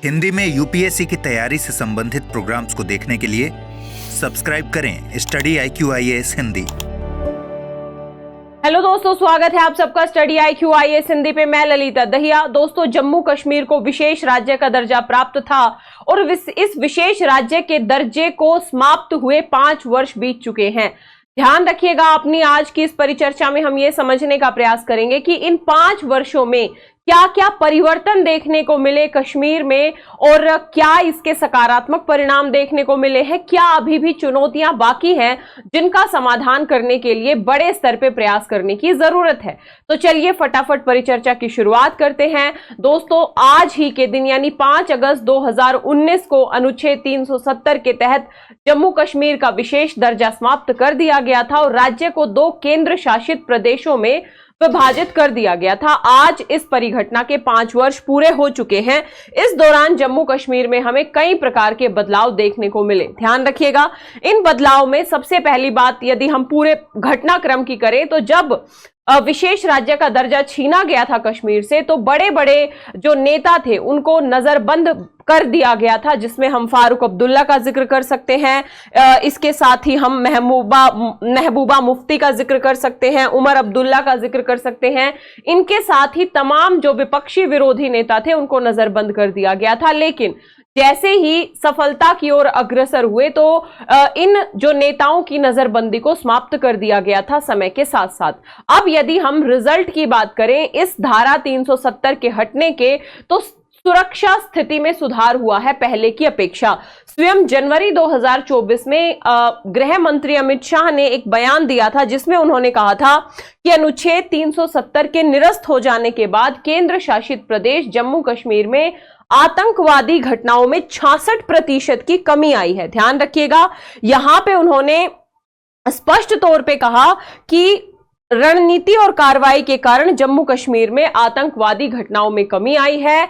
हिंदी में यूपीएससी की तैयारी से संबंधित प्रोग्राम्स को देखने के लिए सब्सक्राइब करें study IQ IAS Hindi. Hello दोस्तों, स्वागत है आप सबका स्टडी IQ IAS हिंदी पे। मैं ललिता दहिया। दोस्तों, जम्मू कश्मीर को विशेष राज्य का दर्जा प्राप्त था और इस विशेष राज्य के दर्जे को समाप्त हुए 5 वर्ष बीत चुके हैं। ध्यान रखिएगा, अपनी आज की इस परिचर्चा में हम ये समझने का प्रयास करेंगे कि इन 5 वर्षों में क्या क्या परिवर्तन देखने को मिले कश्मीर में और क्या इसके सकारात्मक परिणाम देखने को मिले हैं, क्या अभी भी चुनौतियां बाकी हैं जिनका समाधान करने के लिए बड़े स्तर पे प्रयास करने की जरूरत है। तो चलिए फटाफट परिचर्चा की शुरुआत करते हैं। दोस्तों, आज ही के दिन यानी 5 अगस्त 2019 को अनुच्छेद 370 के तहत जम्मू कश्मीर का विशेष दर्जा समाप्त कर दिया गया था और राज्य को 2 केंद्र शासित प्रदेशों में विभाजित कर दिया गया था। आज इस परिघटना के 5 वर्ष पूरे हो चुके हैं। इस दौरान जम्मू कश्मीर में हमें कई प्रकार के बदलाव देखने को मिले। ध्यान रखिएगा, इन बदलाव में सबसे पहली बात यदि हम पूरे घटनाक्रम की करें तो जब विशेष राज्य का दर्जा छीना गया था कश्मीर से, तो बड़े बड़े जो नेता थे उनको नजरबंद कर दिया गया था, जिसमें हम फारूक अब्दुल्ला का जिक्र कर सकते हैं। इसके साथ ही हम महबूबा मुफ्ती का जिक्र कर सकते हैं, उमर अब्दुल्ला का जिक्र कर सकते हैं। इनके साथ ही तमाम जो विपक्षी विरोधी नेता थे उनको नजरबंद कर दिया गया था। लेकिन जैसे ही सफलता की ओर अग्रसर हुए तो इन जो नेताओं की नजरबंदी को समाप्त कर दिया गया था समय के साथ साथ। अब यदि हम रिजल्ट की बात करें इस धारा 370 के हटने के, तो सुरक्षा स्थिति में सुधार हुआ है पहले की अपेक्षा। स्वयं जनवरी 2024 में गृह मंत्री अमित शाह ने एक बयान दिया था जिसमें उन्होंने कहा था कि अनुच्छेद 370 के निरस्त हो जाने के बाद केंद्र शासित प्रदेश जम्मू कश्मीर में आतंकवादी घटनाओं में 66% की कमी आई है। ध्यान रखिएगा, यहां पे उन्होंने स्पष्ट तौर पे कहा कि रणनीति और कार्रवाई के कारण जम्मू कश्मीर में आतंकवादी घटनाओं में कमी आई है।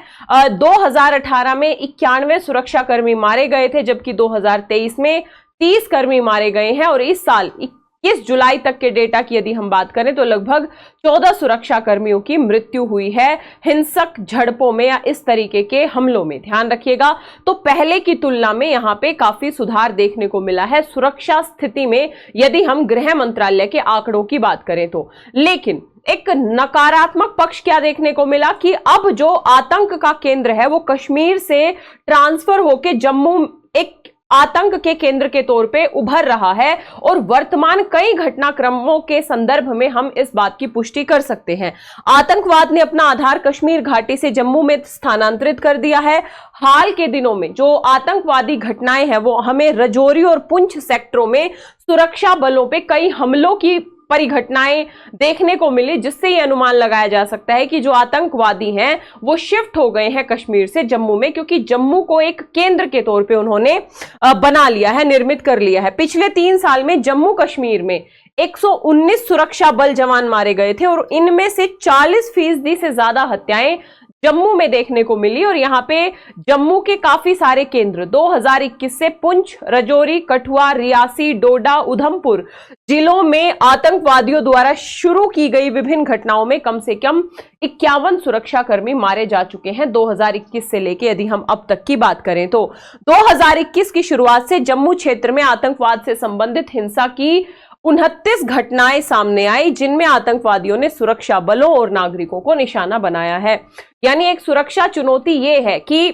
2018 में 91 सुरक्षा कर्मी मारे गए थे, जबकि 2023 में 30 कर्मी मारे गए हैं और इस साल 21 जुलाई तक के डेटा की यदि हम बात करें तो लगभग 14 सुरक्षा कर्मियों की मृत्यु हुई है हिंसक झड़पों में या इस तरीके के हमलों में। ध्यान रखिएगा, तो पहले की तुलना में यहां पे काफी सुधार देखने को मिला है सुरक्षा स्थिति में यदि हम गृह मंत्रालय के आंकड़ों की बात करें तो। लेकिन एक नकारात्मक पक्ष क्या देखने को मिला कि अब जो आतंक का केंद्र है वो कश्मीर से ट्रांसफर होकर जम्मू एक आतंक के केंद्र के तौर पे उभर रहा है और वर्तमान कई घटनाक्रमों के संदर्भ में हम इस बात की पुष्टि कर सकते हैं। आतंकवाद ने अपना आधार कश्मीर घाटी से जम्मू में स्थानांतरित कर दिया है। हाल के दिनों में जो आतंकवादी घटनाएं हैं वो हमें रजौरी और पुंछ सेक्टरों में सुरक्षा बलों पे कई हमलों की परिघटनाएं देखने को मिली, जिससे यह अनुमान लगाया जा सकता है कि जो आतंकवादी हैं वो शिफ्ट हो गए हैं कश्मीर से जम्मू में, क्योंकि जम्मू को एक केंद्र के तौर पे उन्होंने बना लिया है, निर्मित कर लिया है। पिछले 3 साल में जम्मू कश्मीर में 119 सुरक्षा बल जवान मारे गए थे और इनमें से 40% से ज्यादा हत्याएं जम्मू में देखने को मिली। और यहाँ पे जम्मू के काफी सारे केंद्र 2021 से पुंछ, रजौरी, कठुआ, रियासी, डोडा, उधमपुर जिलों में आतंकवादियों द्वारा शुरू की गई विभिन्न घटनाओं में कम से कम 51 सुरक्षा कर्मी मारे जा चुके हैं 2021 से लेके यदि हम अब तक की बात करें तो। 2021 की शुरुआत से जम्मू क्षेत्र में आतंकवाद से संबंधित हिंसा की 29 घटनाएं सामने आई, जिनमें आतंकवादियों ने सुरक्षा बलों और नागरिकों को निशाना बनाया है। यानी एक सुरक्षा चुनौती यह है कि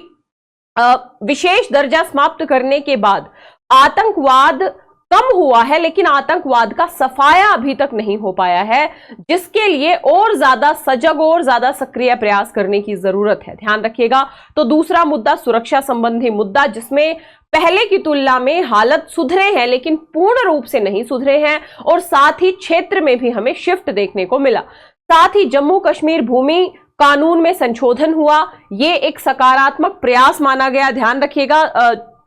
विशेष दर्जा समाप्त करने के बाद आतंकवाद कम हुआ है, लेकिन आतंकवाद का सफाया अभी तक नहीं हो पाया है, जिसके लिए और ज्यादा सजग और ज्यादा सक्रिय प्रयास करने की जरूरत है। ध्यान रखिएगा, तो दूसरा मुद्दा सुरक्षा संबंधी मुद्दा, जिसमें पहले की तुलना में हालत सुधरे हैं लेकिन पूर्ण रूप से नहीं सुधरे हैं और साथ ही क्षेत्र में भी हमें शिफ्ट देखने को मिला। साथ ही जम्मू कश्मीर भूमि कानून में संशोधन हुआ, ये एक सकारात्मक प्रयास माना गया। ध्यान रखिएगा,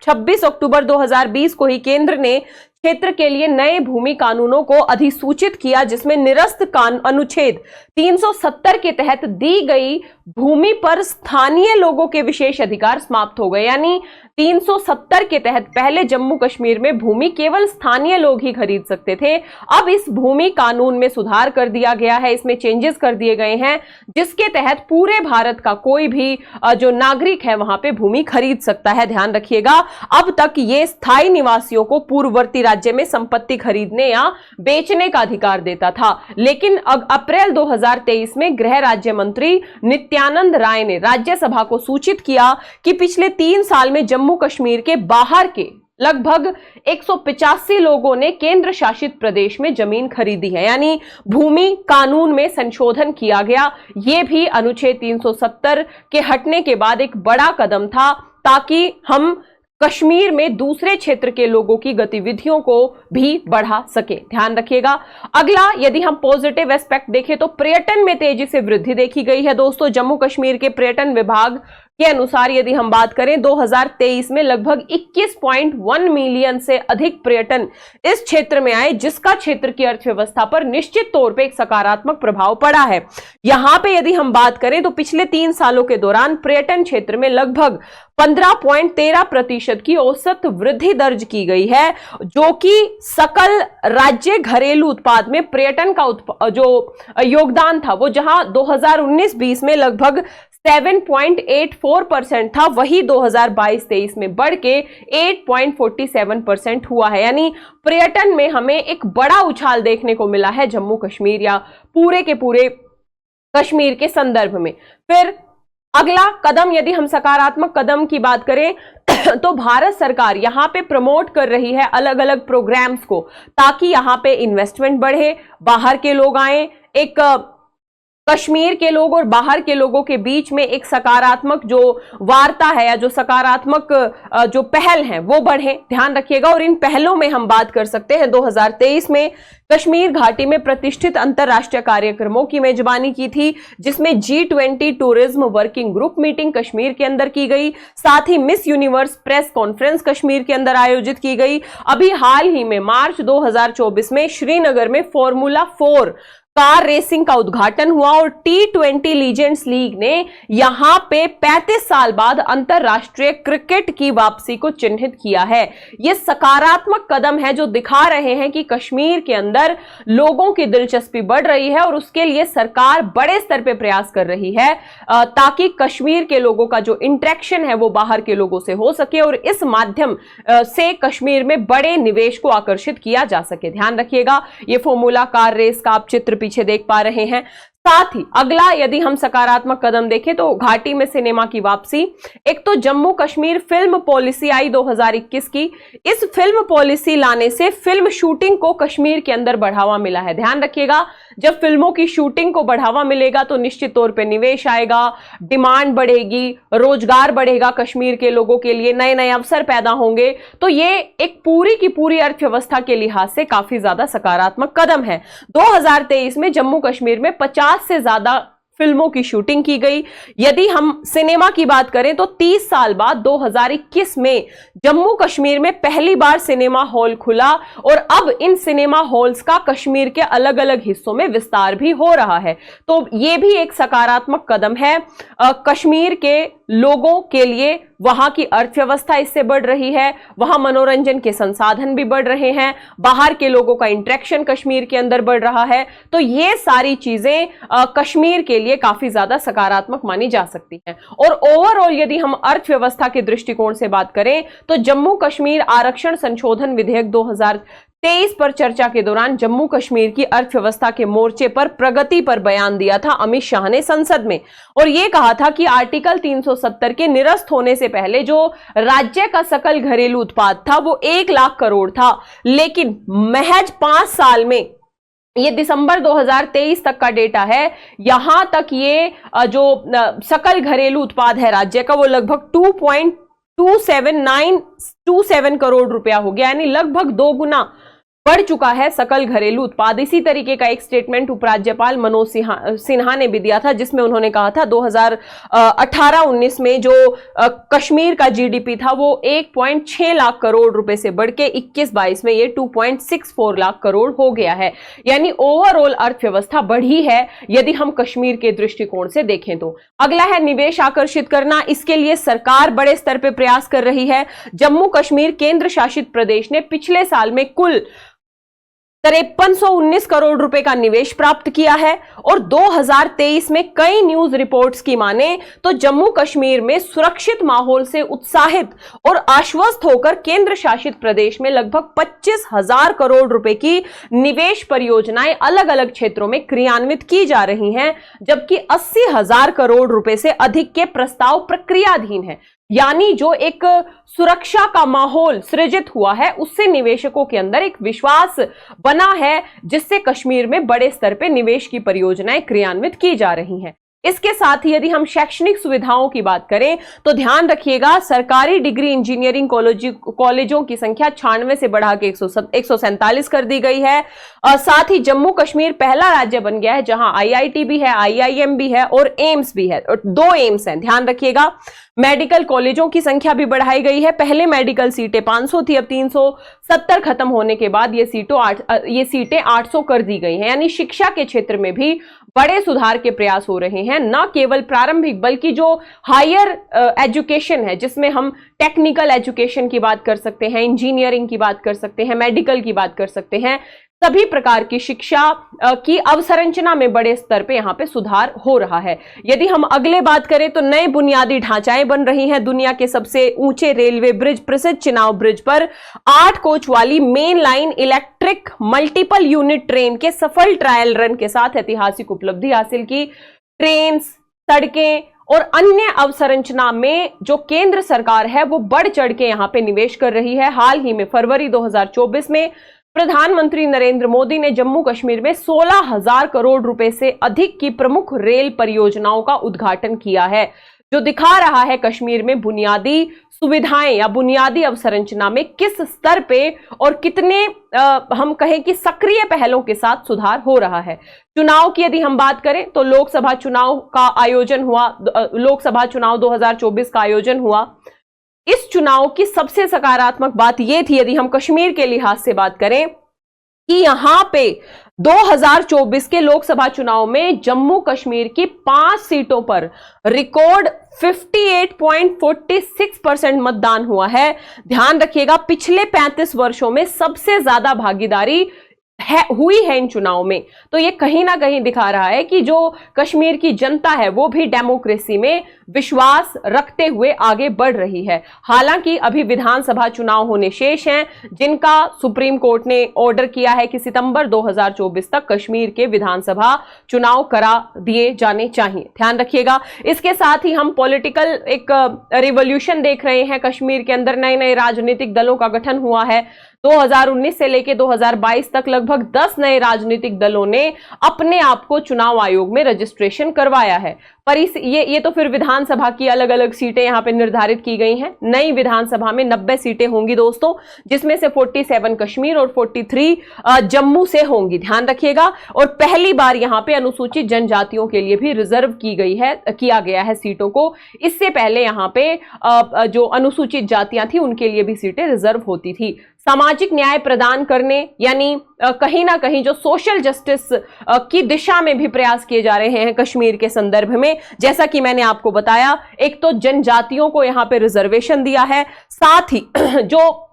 26 अक्टूबर 2020 को ही केंद्र ने क्षेत्र के लिए नए भूमि कानूनों को अधिसूचित किया, जिसमें निरस्त अनुच्छेद 370 के तहत दी गई भूमि पर स्थानीय लोगों के विशेष अधिकार समाप्त हो गए। यानी 370 के तहत पहले जम्मू कश्मीर में भूमि केवल स्थानीय लोग ही खरीद सकते थे। अब इस भूमि कानून में सुधार कर दिया गया है, इसमें चेंजेस कर दिए गए हैं, जिसके तहत पूरे भारत का कोई भी जो नागरिक है वहां पे भूमि खरीद सकता है। ध्यान रखिएगा, अब तक ये स्थायी निवासियों को पूर्ववर्ती राज्य में संपत्ति खरीदने या बेचने का अधिकार देता था, लेकिन अब अप्रैल 2023 में गृह राज्य मंत्री नित्यानंद राय ने राज्यसभा को सूचित किया कि पिछले 3 साल में जम्मू कश्मीर के बाहर के लगभग 185 लोगों ने केंद्र शासित प्रदेश में जमीन खरीदी है। यानी भूमि कानून में संशोधन किया गया। यह भी अनुच्छेद 370 के हटने के बाद एक बड़ा कदम था, ताकि हम कश्मीर में दूसरे क्षेत्र के लोगों की गतिविधियों को भी बढ़ा सके। ध्यान रखिएगा। अगला, यदि हम पॉजिटिव एस्पेक्ट देखें तो पर्यटन में तेजी से वृद्धि देखी गई है। दोस्तों, जम्मू कश्मीर के पर्यटन विभाग के अनुसार यदि हम बात करें 2023 में लगभग 21.1 मिलियन से अधिक पर्यटन इस क्षेत्र में आए, जिसका क्षेत्र की अर्थव्यवस्था पर निश्चित तौर पे एक सकारात्मक प्रभाव पड़ा है। यहां पे यदि हम बात करें तो पिछले 3 सालों के दौरान पर्यटन क्षेत्र में लगभग 15.13% की औसत वृद्धि दर्ज की गई है, जो कि सकल राज्य घरेलू उत्पाद में पर्यटन का जो योगदान था वो जहां 2019-20 में लगभग 7.84% था, वही 2022-23 में बढ़ के 8.47% हुआ है। यानी पर्यटन में हमें एक बड़ा उछाल देखने को मिला है जम्मू कश्मीर या पूरे के पूरे कश्मीर के संदर्भ में। फिर अगला कदम, यदि हम सकारात्मक कदम की बात करें तो भारत सरकार यहां पे प्रमोट कर रही है अलग अलग प्रोग्राम्स को, ताकि यहां पे इन्वेस्टमेंट बढ़े, बाहर के लोग आए, एक कश्मीर के लोग और बाहर के लोगों के बीच में एक सकारात्मक जो वार्ता है या जो सकारात्मक जो पहल है वो बढ़े। ध्यान रखिएगा। और इन पहलों में हम बात कर सकते हैं 2023 में कश्मीर घाटी में प्रतिष्ठित अंतरराष्ट्रीय कार्यक्रमों की मेजबानी की थी, जिसमें G20 tourism working group meeting Kashmir के अंदर की गई, साथ ही Miss Universe press conference Kashmir के अंदर आयोजित की गई। अभी हाल ही में मार्च 2024 में श्रीनगर में फॉर्मूला 4 कार रेसिंग का उद्घाटन हुआ और T20 लीजेंड्स लीग ने यहां पे 35 साल बाद अंतरराष्ट्रीय क्रिकेट की वापसी को चिन्हित किया है। यह सकारात्मक कदम है जो दिखा रहे हैं कि कश्मीर के अंदर लोगों की दिलचस्पी बढ़ रही है और उसके लिए सरकार बड़े स्तर पे प्रयास कर रही है, ताकि कश्मीर के लोगों का जो इंटरेक्शन है वो बाहर के लोगों से हो सके और इस माध्यम से कश्मीर में बड़े निवेश को आकर्षित किया जा सके। ध्यान रखिएगा, ये फॉर्मूला कार रेस का आप चित्र पीछे देख पा रहे हैं। साथ ही अगला, यदि हम सकारात्मक कदम देखें तो घाटी में सिनेमा की वापसी। एक तो जम्मू कश्मीर फिल्म पॉलिसी आई 2021 की। इस फिल्म पॉलिसी लाने से फिल्म शूटिंग को कश्मीर के अंदर बढ़ावा मिला है। ध्यान रखिएगा, जब फिल्मों की शूटिंग को बढ़ावा मिलेगा तो निश्चित तौर पे निवेश आएगा, डिमांड बढ़ेगी, रोजगार बढ़ेगा, कश्मीर के लोगों के लिए नए नए अवसर पैदा होंगे। तो ये एक पूरी की पूरी अर्थव्यवस्था के लिहाज से काफी ज्यादा सकारात्मक कदम है। 2023 में जम्मू कश्मीर में 50 से ज्यादा फिल्मों की शूटिंग की गई। यदि हम सिनेमा की बात करें तो 30 साल बाद 2021 में जम्मू कश्मीर में पहली बार सिनेमा हॉल खुला और अब इन सिनेमा हॉल्स का कश्मीर के अलग अलग हिस्सों में विस्तार भी हो रहा है। तो यह भी एक सकारात्मक कदम है कश्मीर के लोगों के लिए। वहां की अर्थव्यवस्था इससे बढ़ रही है, वहां मनोरंजन के संसाधन भी बढ़ रहे हैं, बाहर के लोगों का इंटरेक्शन कश्मीर के अंदर बढ़ रहा है। तो ये सारी चीजें कश्मीर के लिए काफी ज्यादा सकारात्मक मानी जा सकती हैं। और ओवरऑल यदि हम अर्थव्यवस्था के दृष्टिकोण से बात करें तो जम्मू कश्मीर आरक्षण संशोधन विधेयक 2023 पर चर्चा के दौरान जम्मू कश्मीर की अर्थव्यवस्था के मोर्चे पर प्रगति पर बयान दिया था अमित शाह ने संसद में, और यह कहा था कि आर्टिकल 370 के निरस्त होने से पहले जो राज्य का सकल घरेलू उत्पाद था वो 1 लाख करोड़ था, लेकिन महज 5 साल में, ये दिसंबर 2023 तक का डेटा है, यहां तक ये जो सकल घरेलू उत्पाद है राज्य का वो लगभग 2.27927 करोड़ रुपया हो गया, यानी लगभग 2 गुना बढ़ चुका है सकल घरेलू उत्पाद। इसी तरीके का एक स्टेटमेंट उपराज्यपाल मनोज सिन्हा ने भी दिया था, जिसमें उन्होंने कहा था 2018-19 में जो कश्मीर का जीडीपी था वो 1.6 लाख करोड़ रुपए से बढ़ के 21-22 में ये 2.64 लाख करोड़ हो गया है। यानी ओवरऑल अर्थव्यवस्था बढ़ी है यदि हम कश्मीर के दृष्टिकोण से देखें तो। अगला है निवेश आकर्षित करना। इसके लिए सरकार बड़े स्तर पर प्रयास कर रही है। जम्मू कश्मीर केंद्र शासित प्रदेश ने पिछले साल में कुल 5319 करोड़ रुपए का निवेश प्राप्त किया है और 2023 में कई न्यूज रिपोर्ट्स की माने तो जम्मू कश्मीर में सुरक्षित माहौल से उत्साहित और आश्वस्त होकर केंद्र शासित प्रदेश में लगभग 25,000 करोड़ रुपए की निवेश परियोजनाएं अलग अलग क्षेत्रों में क्रियान्वित की जा रही हैं, जबकि 80,000 करोड़ रुपए से अधिक के प्रस्ताव प्रक्रियाधीन हैं। यानी जो एक सुरक्षा का माहौल सृजित हुआ है उससे निवेशकों के अंदर एक विश्वास बना है, जिससे कश्मीर में बड़े स्तर पे निवेश की परियोजनाएं क्रियान्वित की जा रही हैं। इसके साथ ही यदि हम शैक्षणिक सुविधाओं की बात करें तो ध्यान रखिएगा, सरकारी डिग्री इंजीनियरिंग कॉलेजों की संख्या 96 से बढ़ा के 147 कर दी गई है। साथ ही जम्मू कश्मीर पहला राज्य बन गया है जहां आईआईटी भी है, आईआईएम भी है और एम्स भी है, और 2 एम्स हैं, ध्यान रखिएगा। मेडिकल कॉलेजों की संख्या भी बढ़ाई गई है। पहले मेडिकल सीटें 500 थी, अब 370 खत्म होने के बाद ये सीटें 800 कर दी गई हैं। यानी शिक्षा के क्षेत्र में भी बड़े सुधार के प्रयास हो रहे हैं, न केवल प्रारंभिक बल्कि जो हायर एजुकेशन है, जिसमें हम टेक्निकल एजुकेशन की बात कर सकते हैं, इंजीनियरिंग की बात कर सकते हैं, मेडिकल की बात कर सकते हैं, सभी प्रकार की शिक्षा की अवसंरचना में बड़े स्तर पे यहां पे सुधार हो रहा है। यदि हम अगले बात करें तो नए बुनियादी ढांचाएं बन रही हैं। दुनिया के सबसे ऊंचे रेलवे ब्रिज प्रसिद्ध चिनाब ब्रिज पर 8 कोच वाली main line electric multiple unit train के सफल ट्रायल रन के साथ ऐतिहासिक उपलब्धि हासिल की। ट्रेन, सड़कें और अन्य अवसंरचना में जो केंद्र सरकार है वो बढ़ चढ़ के यहां पे निवेश कर रही है। हाल ही में फरवरी 2024 में प्रधानमंत्री नरेंद्र मोदी ने जम्मू कश्मीर में 16,000 करोड़ रुपए से अधिक की प्रमुख रेल परियोजनाओं का उद्घाटन किया है, जो दिखा रहा है कश्मीर में बुनियादी सुविधाएं या बुनियादी अवसंरचना में किस स्तर पे और कितने हम कहें कि सक्रिय पहलों के साथ सुधार हो रहा है। चुनाव की यदि हम बात करें तो लोकसभा चुनाव का आयोजन हुआ, लोकसभा चुनाव 2024 का आयोजन हुआ। इस चुनाव की सबसे सकारात्मक बात यह थी, यदि हम कश्मीर के लिहाज से बात करें, कि यहां पे 2024 के लोकसभा चुनाव में जम्मू कश्मीर की 5 सीटों पर रिकॉर्ड 58.46% मतदान हुआ है। ध्यान रखिएगा, पिछले 35 वर्षों में सबसे ज्यादा भागीदारी हुई है इन चुनाव में। तो ये कहीं ना कहीं दिखा रहा है कि जो कश्मीर की जनता है वो भी डेमोक्रेसी में विश्वास रखते हुए आगे बढ़ रही है। हालांकि अभी विधानसभा चुनाव होने शेष हैं, जिनका सुप्रीम कोर्ट ने ऑर्डर किया है कि सितंबर 2024 तक कश्मीर के विधानसभा चुनाव करा दिए जाने चाहिए। ध्यान रखिएगा। इसके साथ ही हम पॉलिटिकल एक रिवॉल्यूशन देख रहे हैं कश्मीर के अंदर। नए नए राजनीतिक दलों का गठन हुआ है। 2019 से लेकर 2022 तक लगभग 10 नए राजनीतिक दलों ने अपने आप को चुनाव आयोग में रजिस्ट्रेशन करवाया है। पर ये तो फिर विधानसभा की अलग अलग सीटें यहां पे निर्धारित की गई हैं। नई विधानसभा में 90 सीटें होंगी दोस्तों, जिसमें से 47 कश्मीर और 43 जम्मू से होंगी। ध्यान रखिएगा। और पहली बार यहां पे अनुसूचित जनजातियों के लिए भी रिजर्व किया गया है सीटों को। इससे पहले यहां पे जो अनुसूचित जातियां थी उनके लिए भी सीटें रिजर्व होती थी। सामाजिक न्याय प्रदान करने, यानी कहीं ना कहीं जो सोशल जस्टिस की दिशा में भी प्रयास किए जा रहे हैं कश्मीर के संदर्भ में। जैसा कि मैंने आपको बताया, एक तो जनजातियों को यहां पे रिजर्वेशन दिया है, साथ ही जो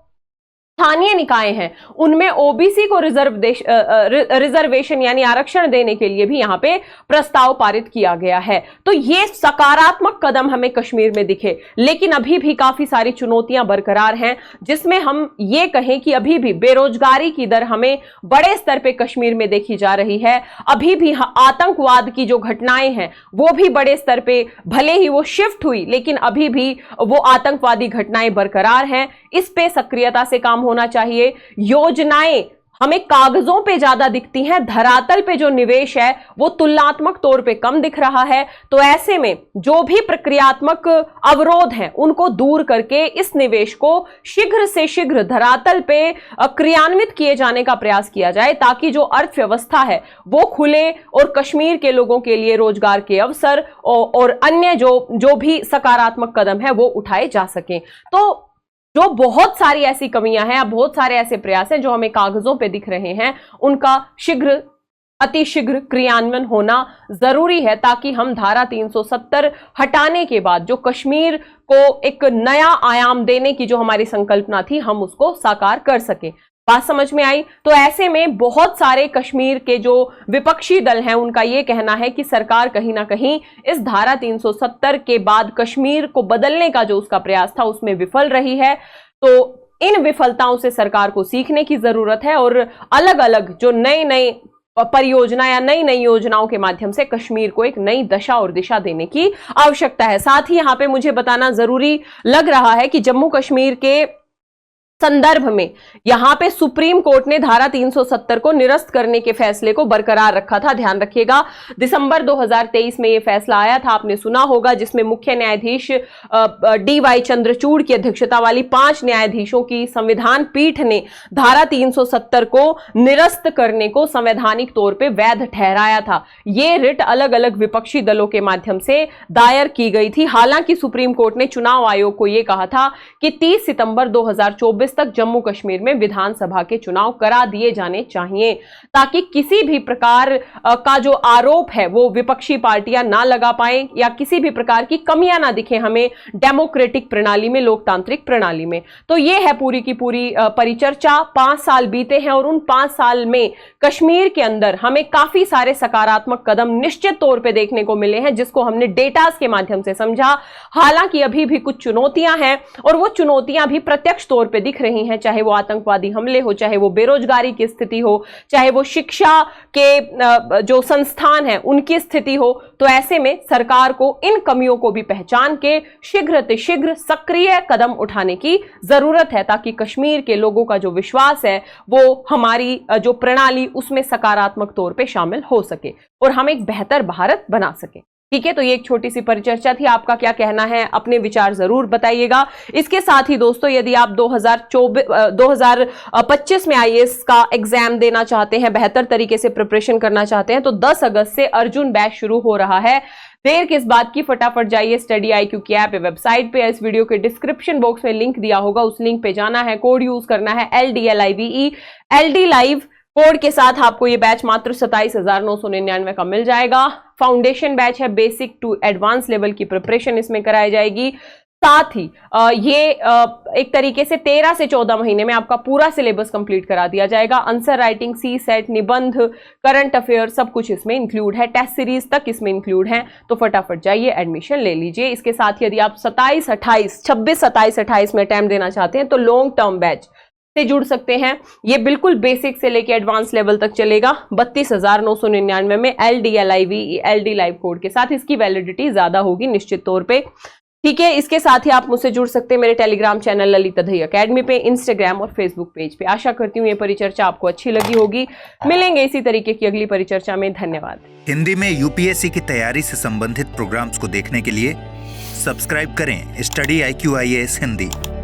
स्थानीय निकाय हैं उनमें ओबीसी को रिजर्वेशन यानी आरक्षण देने के लिए भी यहां पे प्रस्ताव पारित किया गया है। तो ये सकारात्मक कदम हमें कश्मीर में दिखे, लेकिन अभी भी काफी सारी चुनौतियां बरकरार हैं, जिसमें हम ये कहें कि अभी भी बेरोजगारी की दर हमें बड़े स्तर पे कश्मीर में देखी जा रही है। अभी भी आतंकवाद की जो घटनाएं हैं वो भी बड़े स्तर पे, भले ही वो शिफ्ट हुई, लेकिन अभी भी वो आतंकवादी घटनाएं बरकरार हैं। इस पे सक्रियता से काम होना चाहिए। योजनाएं हमें कागजों पे ज्यादा दिखती हैं, धरातल पे जो निवेश है वो तुलनात्मक तौर पे कम दिख रहा है। तो ऐसे में जो भी प्रक्रियात्मक अवरोध हैं उनको दूर करके इस निवेश को शीघ्र से शीघ्र धरातल पे क्रियान्वित किए जाने का प्रयास किया जाए, ताकि जो अर्थव्यवस्था है वो खुले और कश्मीर के लोगों के लिए रोजगार के अवसर और अन्य जो भी सकारात्मक कदम है वो उठाए जा सकें। तो जो बहुत सारी ऐसी कमियां हैं, बहुत सारे ऐसे प्रयास हैं जो हमें कागजों पे दिख रहे हैं, उनका अतिशीघ्र क्रियान्वयन होना जरूरी है, ताकि हम धारा 370 हटाने के बाद जो कश्मीर को एक नया आयाम देने की जो हमारी संकल्पना थी, हम उसको साकार कर सकें। बात समझ में आई? तो ऐसे में बहुत सारे कश्मीर के जो विपक्षी दल हैं उनका यह कहना है कि सरकार कहीं ना कहीं इस धारा 370 के बाद कश्मीर को बदलने का जो उसका प्रयास था उसमें विफल रही है। तो इन विफलताओं से सरकार को सीखने की जरूरत है और अलग अलग जो नई परियोजना या नई योजनाओं के माध्यम से कश्मीर को एक नई दशा और दिशा देने की आवश्यकता है। साथ ही यहां पे मुझे बताना जरूरी लग रहा है कि जम्मू कश्मीर के संदर्भ में यहां पे सुप्रीम कोर्ट ने धारा 370 को निरस्त करने के फैसले को बरकरार रखा था। ध्यान रखिएगा, दिसंबर 2023 में यह फैसला आया था, आपने सुना होगा, जिसमें मुख्य न्यायाधीश DY चंद्रचूड़ की अध्यक्षता वाली 5 न्यायाधीशों की संविधान पीठ ने धारा 370 को निरस्त करने को संवैधानिक तौर पे वैध ठहराया था। यह रिट अलग अलग विपक्षी दलों के माध्यम से दायर की गई थी। हालांकि सुप्रीम कोर्ट ने चुनाव आयोग को यह कहा था कि 30 सितंबर 2024 तक जम्मू कश्मीर में विधानसभा के चुनाव करा दिए जाने चाहिए, ताकि किसी भी प्रकार का जो आरोप है वो विपक्षी पार्टियां ना लगा पाएं या किसी भी प्रकार की कमियां ना दिखे हमें डेमोक्रेटिक प्रणाली में, लोकतांत्रिक प्रणाली में। तो ये है पूरी की पूरी परिचर्चा। 5 साल बीते हैं और उन 5 साल में कश्मीर के अंदर हमें काफी सारे सकारात्मक कदम निश्चित तौर पे देखने को मिले हैं, जिसको हमने डेटास के माध्यम से समझा। हालांकि अभी भी कुछ चुनौतियां हैं और वो चुनौतियां भी प्रत्यक्ष तौर पे दिख रही हैं, चाहे वो आतंकवादी हमले हो, चाहे वो बेरोजगारी की स्थिति हो, चाहे वो शिक्षा के जो संस्थान हैं उनकी स्थिति हो। तो ऐसे में सरकार को इन कमियों को भी पहचान के शीघ्र सक्रिय कदम उठाने की जरूरत है, ताकि कश्मीर के लोगों का जो विश्वास है वो हमारी जो प्रणाली उसमें सकारात्मक तौर पे शामिल हो सके और हम एक बेहतर भारत बना सके। ठीक है, तो ये एक छोटी सी परिचर्चा थी। आपका क्या कहना है, अपने विचार जरूर बताइएगा। इसके साथ ही दोस्तों, यदि आप 2025 में IAS का एग्जाम देना चाहते हैं, बेहतर तरीके से प्रिपरेशन करना चाहते हैं, तो 10 अगस्त से अर्जुन बैच शुरू हो रहा है। देर किस बात की, फटाफट जाइए स्टडी IQ की ऐप वेबसाइट पे, इस वीडियो के डिस्क्रिप्शन बॉक्स में लिंक दिया होगा, उस लिंक पे जाना है, कोड यूज करना है LDLIVE, LD लाइव कोड के साथ आपको ये बैच मात्र 27,999 का मिल जाएगा। फाउंडेशन बैच है, बेसिक टू एडवांस लेवल की प्रिपरेशन इसमें कराई जाएगी। साथ ही ये एक तरीके से 13 से 14 महीने में आपका पूरा सिलेबस कंप्लीट करा दिया जाएगा। आंसर राइटिंग, CSET, निबंध, करंट अफेयर सब कुछ इसमें इंक्लूड है, टेस्ट सीरीज तक इसमें इंक्लूड है। तो फटाफट जाइए एडमिशन ले लीजिए। इसके साथ यदि आप 26, 28 में अटेम्प्ट देना चाहते हैं तो लॉन्ग टर्म बैच से जुड़ सकते हैं। ये बिल्कुल बेसिक से लेके एडवांस लेवल तक चलेगा 32,999 में LDLIVE LD लाइव कोड के साथ। इसकी वैलिडिटी ज्यादा होगी निश्चित तौर पे। ठीक है, इसके साथ ही आप मुझसे जुड़ सकते हैं मेरे Telegram channel Lalita Dahiya academy पे, इंस्टाग्राम और फेसबुक पेज पे। आशा करती हूँ ये परिचर्चा आपको अच्छी लगी होगी। मिलेंगे इसी तरीके की अगली परिचर्चा में। धन्यवाद। हिंदी में UPSC की तैयारी से संबंधित प्रोग्राम्स को देखने के लिए सब्सक्राइब करें स्टडी IQ IAS हिंदी।